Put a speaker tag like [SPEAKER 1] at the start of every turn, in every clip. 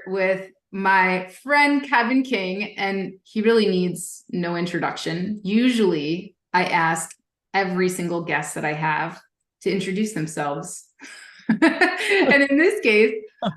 [SPEAKER 1] with my friend Kevin King, and he really needs no introduction. Usually, I ask every single guest that I have to introduce themselves. And in this case,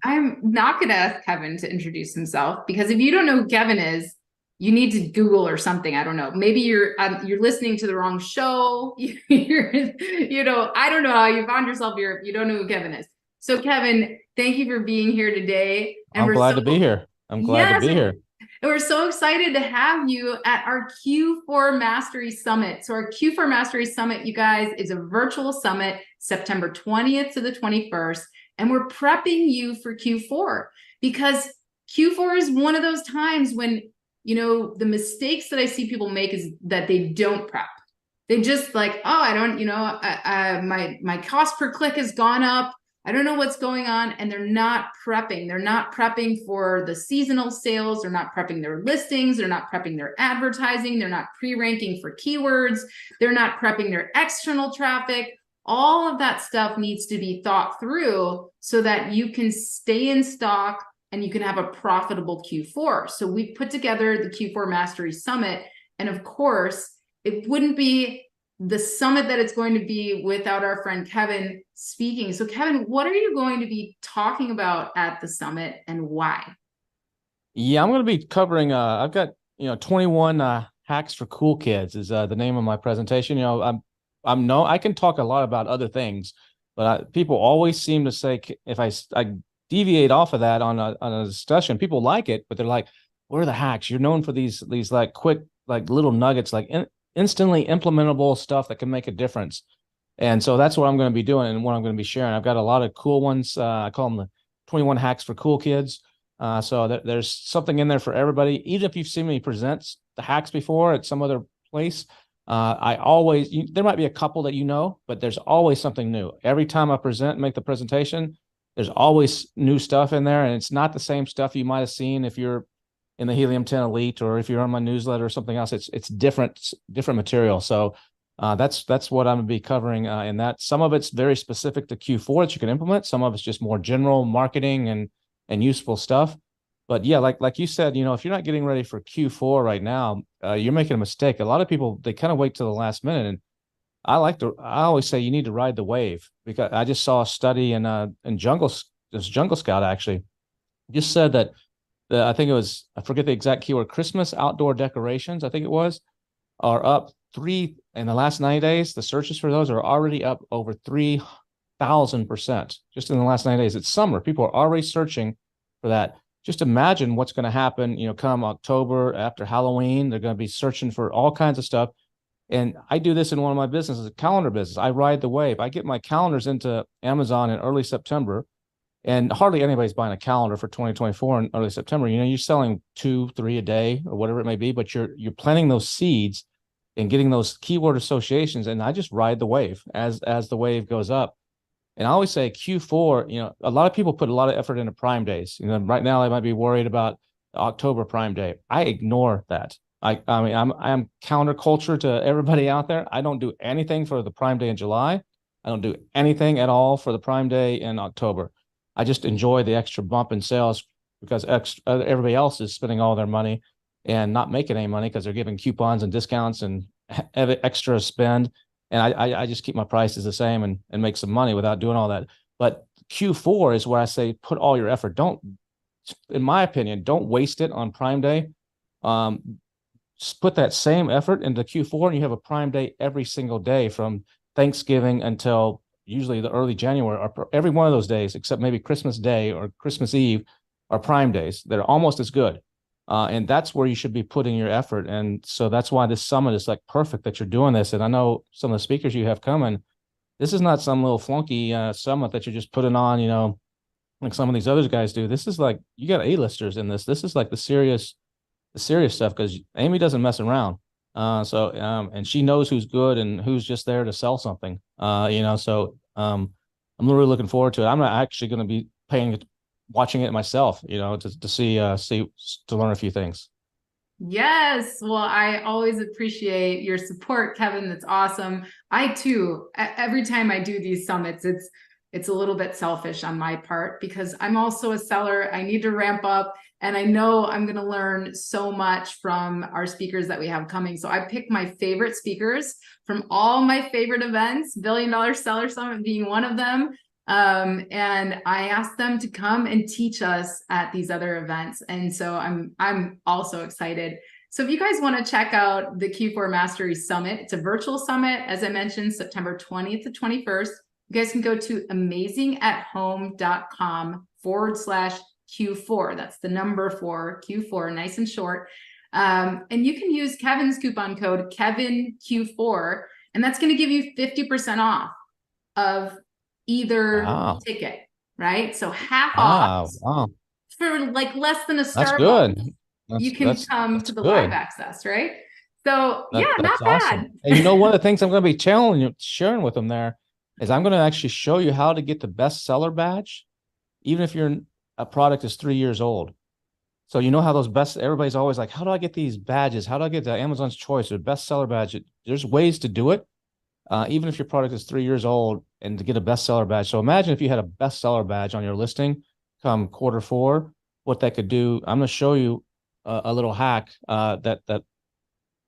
[SPEAKER 1] I'm not going to ask Kevin to introduce himself because if you don't know who Kevin is, you need to Google or something. I don't know. Maybe you're listening to the wrong show. I don't know how you found yourself here if you don't know who Kevin is. So Kevin, thank you for being here today. And
[SPEAKER 2] I'm
[SPEAKER 1] we're
[SPEAKER 2] glad
[SPEAKER 1] so
[SPEAKER 2] to be here. I'm glad to
[SPEAKER 1] yes,
[SPEAKER 2] be here.
[SPEAKER 1] and we're so excited to have you at our Q4 Mastery Summit. So our Q4 Mastery Summit, you guys, is a virtual summit, September 20th to the 21st. And we're prepping you for Q4 because Q4 is one of those times when, the mistakes that I see people make is that they don't prep. They just like, oh, I don't, my cost per click has gone up. I don't know what's going on. And they're not prepping. They're not prepping for the seasonal sales. They're not prepping their listings. They're not prepping their advertising. They're not pre-ranking for keywords. They're not prepping their external traffic. All of that stuff needs to be thought through so that you can stay in stock and you can have a profitable Q4. So we put together the Q4 Mastery Summit. And of course, it wouldn't be the summit that it's going to be without our friend Kevin speaking. So Kevin, what are you going to be talking about at the summit and why?
[SPEAKER 2] Yeah, I'm going to be covering I've got, 21 hacks for cool kids is the name of my presentation. I can talk a lot about other things, but people always seem to say if I deviate off of that on a discussion, people like it, but they're like, "Where are the hacks? You're known for these like quick like little nuggets like instantly implementable stuff that can make a difference." And so that's what I'm going to be doing and what I'm going to be sharing. I've got a lot of cool ones. I call them the 21 hacks for cool kids. There's something in there for everybody. Even if you've seen me present the hacks before at some other place, there might be a couple that but there's always something new. Every time I make the presentation, there's always new stuff in there. And it's not the same stuff you might have seen if you're in the Helium 10 Elite or if you're on my newsletter or something else. It's different material. So that's what I'm going to be covering in that. Some of it's very specific to Q4 that you can implement. Some of it's just more general marketing and useful stuff. But yeah, like you said, if you're not getting ready for Q4 right now, you're making a mistake. A lot of people, they kind of wait till the last minute. And I always say you need to ride the wave, because I just saw a study in Jungle Scout actually just said that I think it was, I forget the exact keyword, Christmas outdoor decorations, I think it was, are up three in the last 90 days. The searches for those are already up over 3,000% just in the last 90 days. It's summer. People are already searching for that. Just imagine what's going to happen, come October after Halloween. They're going to be searching for all kinds of stuff. And I do this in one of my businesses, a calendar business. I ride the wave. I get my calendars into Amazon in early September, and hardly anybody's buying a calendar for 2024 in early September. You're selling 2, 3 a day or whatever it may be, but you're planting those seeds and getting those keyword associations. And I just ride the wave as the wave goes up. And I always say Q4, a lot of people put a lot of effort into Prime Days. Right now they might be worried about October Prime Day. I ignore that. I mean, I'm counterculture to everybody out there. I don't do anything for the Prime Day in July. I don't do anything at all for the Prime Day in October. I just enjoy the extra bump in sales because everybody else is spending all their money and not making any money because they're giving coupons and discounts and extra spend. And I just keep my prices the same and make some money without doing all that. But Q4 is where I say put all your effort. In my opinion, don't waste it on Prime Day. Put that same effort into Q4 and you have a Prime Day every single day from Thanksgiving until usually the early January, or every one of those days, except maybe Christmas Day or Christmas Eve, are Prime Days. They're almost as good. And that's where you should be putting your effort. And so that's why this summit is like perfect that you're doing this. And I know some of the speakers you have coming, this is not some little flunky summit that you're just putting on, like some of these other guys do. This is like, you got A-listers in this. This is like the serious stuff, because Amy doesn't mess around. And she knows who's good and who's just there to sell something. I'm really looking forward to it. I'm actually going to be watching it myself, to see to learn a few things.
[SPEAKER 1] Yes. Well, I always appreciate your support, Kevin. That's awesome. I too, every time I do these summits, it's a little bit selfish on my part because I'm also a seller. I need to ramp up, and I know I'm going to learn so much from our speakers that we have coming. So I picked my favorite speakers from all my favorite events, Billion Dollar Seller Summit being one of them. And I asked them to come and teach us at these other events. And so I'm also excited. So if you guys want to check out the Q4 Mastery Summit, it's a virtual summit, as I mentioned, September 20th to 21st. You guys can go to amazingathome.com/Q4. That's the number 4, Q4, nice and short. And you can use Kevin's coupon code KevinQ4, and that's going to give you 50% off of either ticket, right? So half off for like less than a Starbucks.
[SPEAKER 2] That's good.
[SPEAKER 1] You can come to the live access, right? So yeah, not
[SPEAKER 2] awesome.
[SPEAKER 1] bad.
[SPEAKER 2] And you know, one of the things I'm going to be sharing with them there is I'm going to actually show you how to get the bestseller badge, even if a product is 3 years old. So you know how everybody's always like, how do I get these badges? How do I get the Amazon's Choice or bestseller badge? There's ways to do it, even if your product is 3 years old, and to get a bestseller badge. So imagine if you had a bestseller badge on your listing come Q4, what that could do. I'm going to show you a little hack that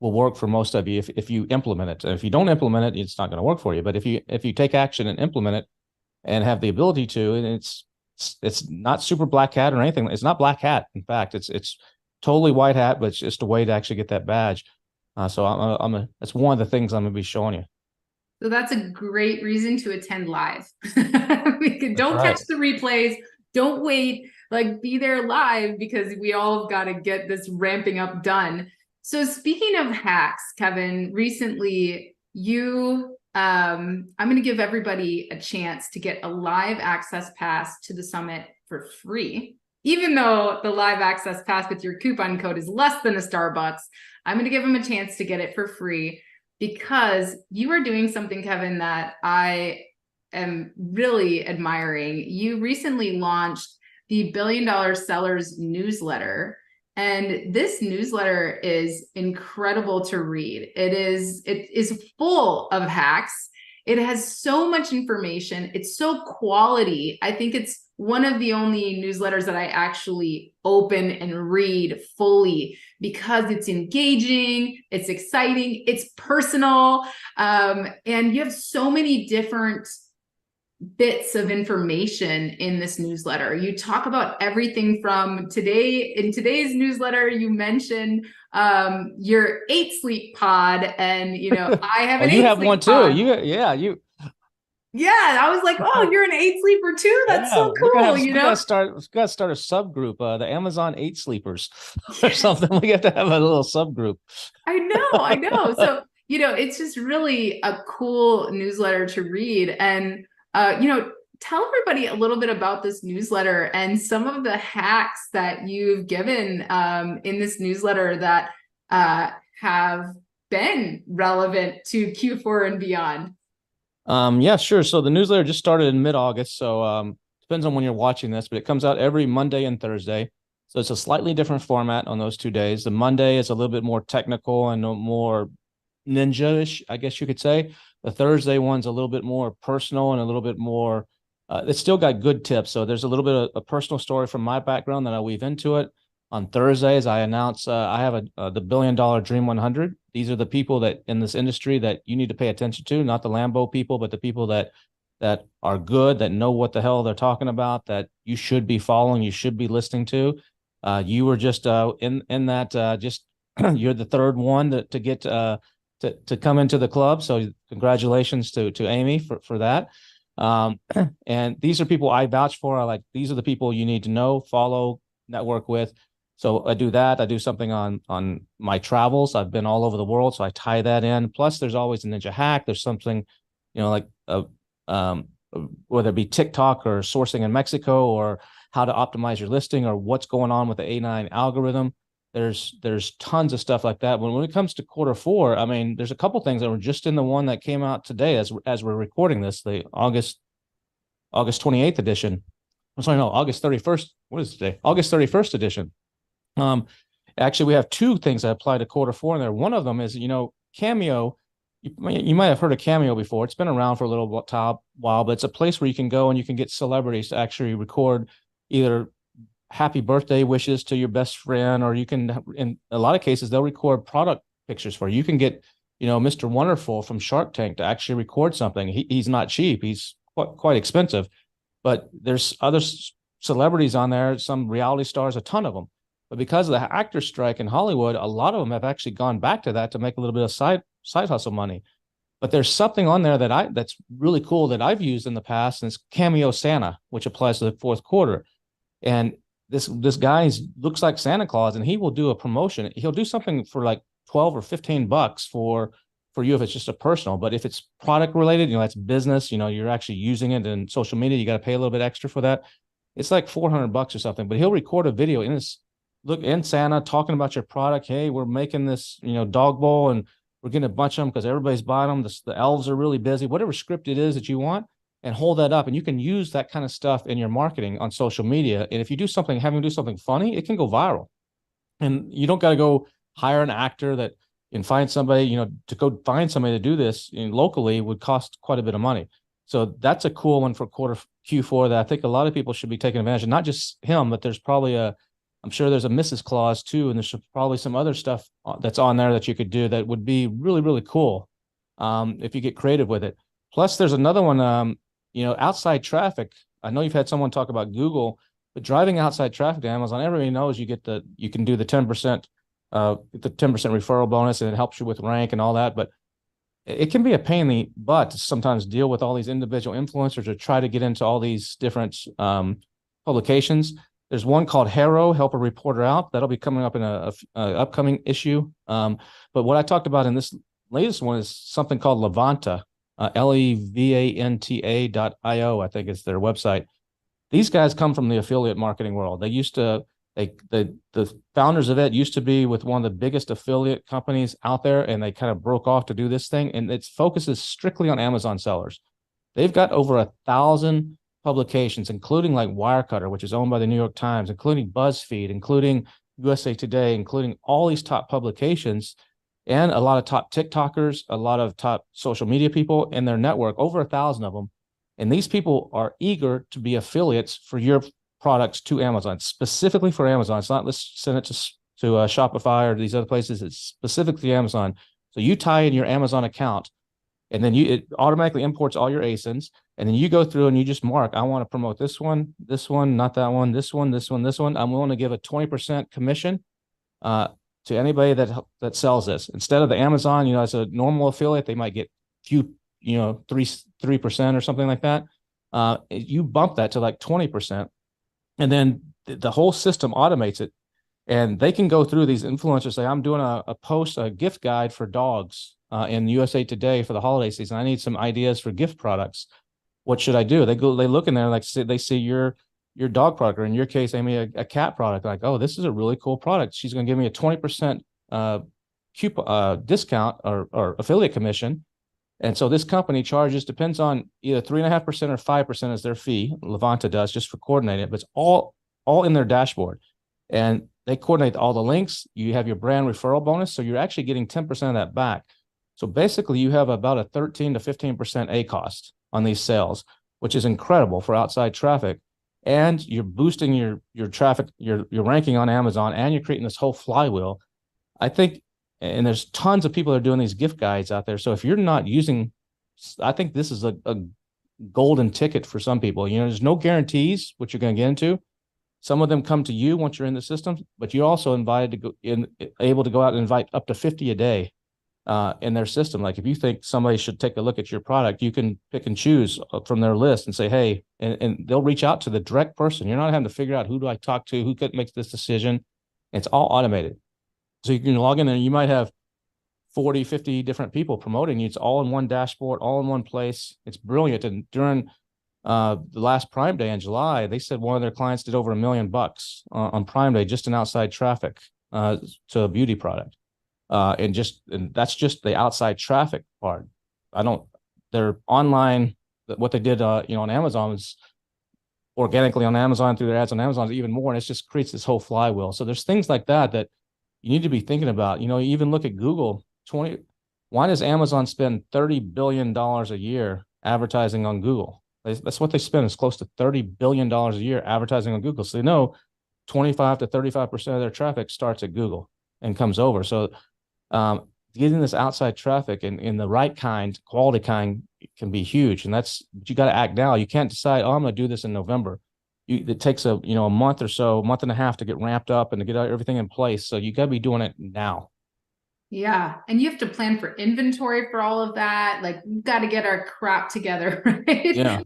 [SPEAKER 2] will work for most of you if you implement it. If you don't implement it, it's not going to work for you. But if you take action and implement it and have the ability to, and it's not super black hat or anything. It's not black hat. In fact, it's totally white hat, but it's just a way to actually get that badge. So that's one of the things I'm going to be showing you.
[SPEAKER 1] So that's a great reason to attend live. Don't catch the replays. Don't wait. Like, be there live, because we all have got to get this ramping up done. So speaking of hacks, Kevin, recently I'm going to give everybody a chance to get a live access pass to the summit for free. Even though the live access pass with your coupon code is less than a Starbucks, I'm going to give them a chance to get it for free, because you are doing something, Kevin, that I am really admiring. You recently launched the Billion Dollar Sellers newsletter. And this newsletter is incredible to read. It is full of hacks. It has so much information. It's so quality. I think it's one of the only newsletters that I actually open and read fully, because it's engaging, it's exciting, it's personal, and you have so many different bits of information in this newsletter. You talk about everything from today. In today's newsletter, you mentioned your 8 sleep pod, and I have an 8
[SPEAKER 2] you have
[SPEAKER 1] sleep
[SPEAKER 2] one too.
[SPEAKER 1] pod.
[SPEAKER 2] Yeah,
[SPEAKER 1] I was like, oh, you're an 8 sleeper too. That's so cool.
[SPEAKER 2] We gotta start a subgroup, the Amazon 8 sleepers or something. We have to have a little subgroup.
[SPEAKER 1] I know. So it's just really a cool newsletter to read. And tell everybody a little bit about this newsletter and some of the hacks that you've given in this newsletter that have been relevant to Q4 and beyond.
[SPEAKER 2] Yeah, sure. So the newsletter just started in mid-August. So depends on when you're watching this, but it comes out every Monday and Thursday. So it's a slightly different format on those 2 days. The Monday is a little bit more technical and more ninja-ish, I guess you could say. The Thursday one's a little bit more personal and a little bit more, it's still got good tips. So there's a little bit of a personal story from my background that I weave into it. On Thursdays, I announce I have the $1 billion Dream 100. These are the people that in this industry that you need to pay attention to, not the Lambo people, but the people that are good, that know what the hell they're talking about, that you should be following, you should be listening to. You were just in that, just you're the third one to get to come into the club. So congratulations to Amy for that. And these are people I vouch for. These are the people you need to know, follow, network with. So I do that. I do something on my travels. I've been all over the world, so I tie that in. Plus, there's always a ninja hack. There's something, whether it be TikTok or sourcing in Mexico, or how to optimize your listing, or what's going on with the A9 algorithm. There's tons of stuff like that. When it comes to Q4, I mean, there's a couple things that were just in the one that came out today as we're recording this, the August 28th edition. I'm sorry, no, August 31st. What is today? August 31st edition. Actually, we have 2 things that apply to Q4 in there. One of them is, Cameo you might have heard of Cameo before. It's been around for a little while, but it's a place where you can go and you can get celebrities to actually record either happy birthday wishes to your best friend, or you can, in a lot of cases, they'll record product pictures for you. You can get, Mr. Wonderful from Shark Tank to actually record something. He's not cheap. He's quite expensive, but there's other celebrities on there, some reality stars, a ton of them. But because of the actor strike in Hollywood, a lot of them have actually gone back to that to make a little bit of side hustle money. But there's something on there that's really cool that I've used in the past, and it's Cameo Santa, which applies to the fourth quarter. And this guy looks like Santa Claus, and he will do a promotion. He'll do something for like 12 or 15 bucks for you if it's just a personal. But if it's product related, that's business, you're actually using it in social media, you got to pay a little bit extra for that. It's like 400 bucks or something, but he'll record a video in Santa talking about your product. Hey, we're making this, dog bowl, and we're getting a bunch of them because everybody's buying them. The elves are really busy, whatever script it is that you want, and hold that up. And you can use that kind of stuff in your marketing on social media. And if you have him do something funny, it can go viral. And you don't got to go hire an actor and find somebody, to go find somebody to do this locally would cost quite a bit of money. So that's a cool one for quarter Q4 that I think a lot of people should be taking advantage of. Not just him, but there's probably I'm sure there's a Mrs. Claus too, and there's probably some other stuff that's on there that you could do that would be really, really cool if you get creative with it. Plus, there's another one, outside traffic. I know you've had someone talk about Google, but driving outside traffic to Amazon, everybody knows you can do the 10%, referral bonus, and it helps you with rank and all that. But it can be a pain in the butt to sometimes deal with all these individual influencers or try to get into all these different publications. There's one called Hero, Help a Reporter Out. That'll be coming up in a upcoming issue. But what I talked about in this latest one is something called Levanta, Levanta.io, I think is their website. These guys come from the affiliate marketing world. The founders of it used to be with one of the biggest affiliate companies out there, and they kind of broke off to do this thing. And it focuses strictly on Amazon sellers. They've got over 1,000 publications, including like Wirecutter, which is owned by the New York Times, including BuzzFeed, including USA Today, including all these top publications, and a lot of top TikTokers, a lot of top social media people in their network, over 1,000 of them. And these people are eager to be affiliates for your products to Amazon, specifically for Amazon. It's not, let's send it to Shopify or these other places. It's specifically Amazon. So you tie in your Amazon account, and then it automatically imports all your ASINs. And then you go through and you just mark, I want to promote this one, not that one, this one, this one, this one. I'm willing to give a 20% commission to anybody that sells this. Instead of the Amazon, as a normal affiliate, they might get 3% or something like that. You bump that to like 20%. And then the whole system automates it. And they can go through these influencers, say, I'm doing a gift guide for dogs in USA Today for the holiday season. I need some ideas for gift products. What should I do? They look in there, like they see your dog product, or in your case, Amy, a cat product. Like, oh, this is a really cool product. She's going to give me a 20% discount or affiliate commission. And so this company charges, depends on either 3.5% or 5% is their fee. Levanta does, just for coordinating it, but it's all in their dashboard. And they coordinate all the links. You have your brand referral bonus, so you're actually getting 10% of that back. So basically, you have about a 13 to 15% ACost on these sales, which is incredible for outside traffic. And you're boosting your traffic, your ranking on Amazon, and you're creating this whole flywheel. I think, and there's tons of people that are doing these gift guides out there. So if you're not using, I think this is a golden ticket for some people. There's no guarantees what you're going to get into. Some of them come to you once you're in the system, but you're also able to go out and invite up to 50 a day in their system. Like if you think somebody should take a look at your product, you can pick and choose from their list and say, hey, and they'll reach out to the direct person. You're not having to figure out who do I talk to, who could make this decision. It's all automated. So you can log in there, and you might have 40, 50 different people promoting you. It's all in one dashboard, all in one place. It's brilliant. And during the last Prime Day in July, they said one of their clients did over $1 million on Prime Day, just in outside traffic to a beauty product. And that's just the outside traffic part. They're online. What they did, on Amazon is organically on Amazon through their ads on Amazon is even more. And it just creates this whole flywheel. So there's things like that you need to be thinking about. You even look at Google. Why does Amazon spend $30 billion a year advertising on Google? That's what they spend. It's close to $30 billion a year advertising on Google. So they know 25 to 35% of their traffic starts at Google and comes over. So getting this outside traffic in the right kind, quality kind, can be huge. And that's, you got to act now. You can't decide, oh, I'm going to do this in November. It takes a month or so, month and a half to get ramped up and to get everything in place. So you got to be doing it now.
[SPEAKER 1] Yeah. And you have to plan for inventory for all of that. Like, we've got to get our crap together, right?
[SPEAKER 2] Yeah.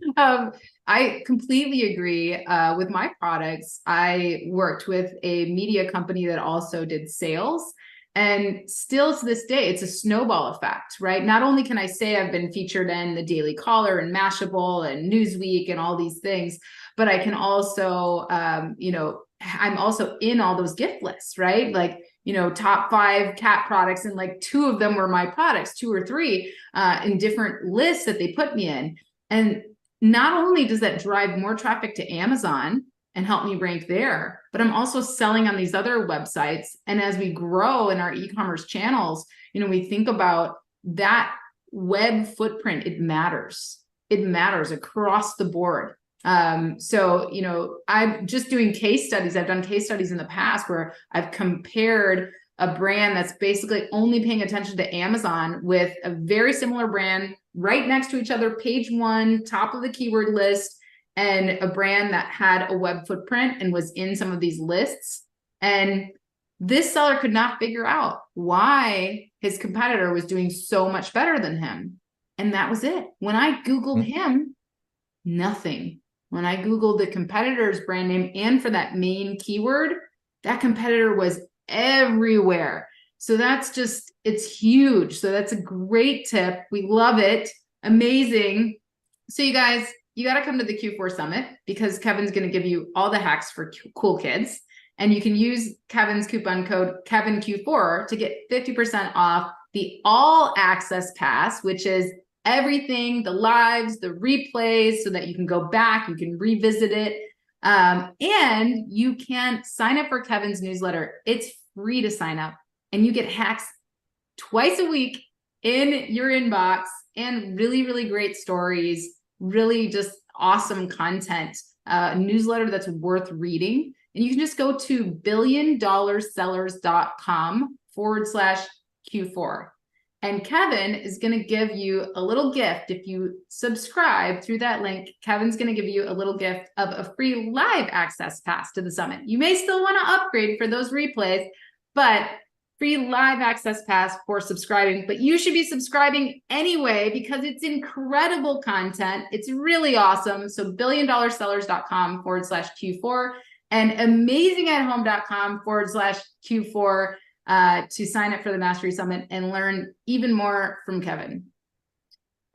[SPEAKER 1] I completely agree. With my products, I worked with a media company that also did sales. And still to this day, it's a snowball effect, right? Not only can I say I've been featured in the Daily Caller and Mashable and Newsweek and all these things, but I can also, I'm also in all those gift lists, right? Like, top 5 cat products, and like 2 of them were my products, 2 or 3 in different lists that they put me in. And not only does that drive more traffic to Amazon and help me rank there, but I'm also selling on these other websites. And as we grow in our e-commerce channels, we think about that web footprint. It matters. It matters across the board. So, I'm just doing case studies. I've done case studies in the past where I've compared a brand that's basically only paying attention to Amazon with a very similar brand right next to each other, page 1, top of the keyword list, and a brand that had a web footprint and was in some of these lists. And this seller could not figure out why his competitor was doing so much better than him. And that was it. When I Googled him, nothing. When I Googled the competitor's brand name and for that main keyword, that competitor was everywhere. So it's huge. So that's a great tip. We love it. Amazing. So you guys, you got to come to the Q4 Summit, because Kevin's going to give you all the hacks for cool kids. And you can use Kevin's coupon code KevinQ4 to get 50% off the all access pass, which is everything, the lives, the replays, so that you can go back, you can revisit it. And you can sign up for Kevin's newsletter. It's free to sign up, and you get hacks twice a week in your inbox, and really, really great stories, really just awesome content, newsletter that's worth reading. And you can just go to billiondollarsellers.com/Q4. And Kevin is going to give you a little gift. If you subscribe through that link, Kevin's going to give you a little gift of a free live access pass to the summit. You may still want to upgrade for those replays, but free live access pass for subscribing. But you should be subscribing anyway, because it's incredible content. It's really awesome. So billiondollarsellers.com/Q4 and amazingathome.com/Q4 to sign up for the Mastery Summit and learn even more from Kevin.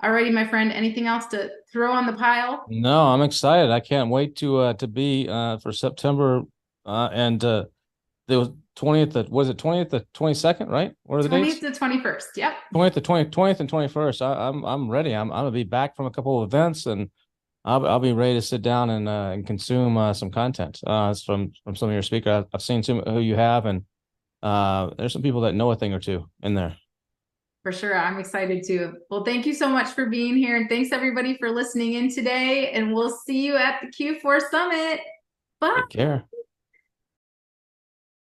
[SPEAKER 1] Alrighty, my friend, anything else to throw on the pile?
[SPEAKER 2] No, I'm excited. I can't wait to be for September and the 20th. Was it 20th to 22nd, right? What are the
[SPEAKER 1] 20th
[SPEAKER 2] dates?
[SPEAKER 1] to 21st. Yep.
[SPEAKER 2] 20th to 20th and 21st. I'm ready. I'm gonna be back from a couple of events, and I'll be ready to sit down and consume some content from some of your speakers. I've seen some who you have, and there's some people that know a thing or two in there.
[SPEAKER 1] For sure. I'm excited too. Well, thank you so much for being here. And thanks everybody for listening in today. And we'll see you at the Q4 Summit. Bye.
[SPEAKER 2] Take care.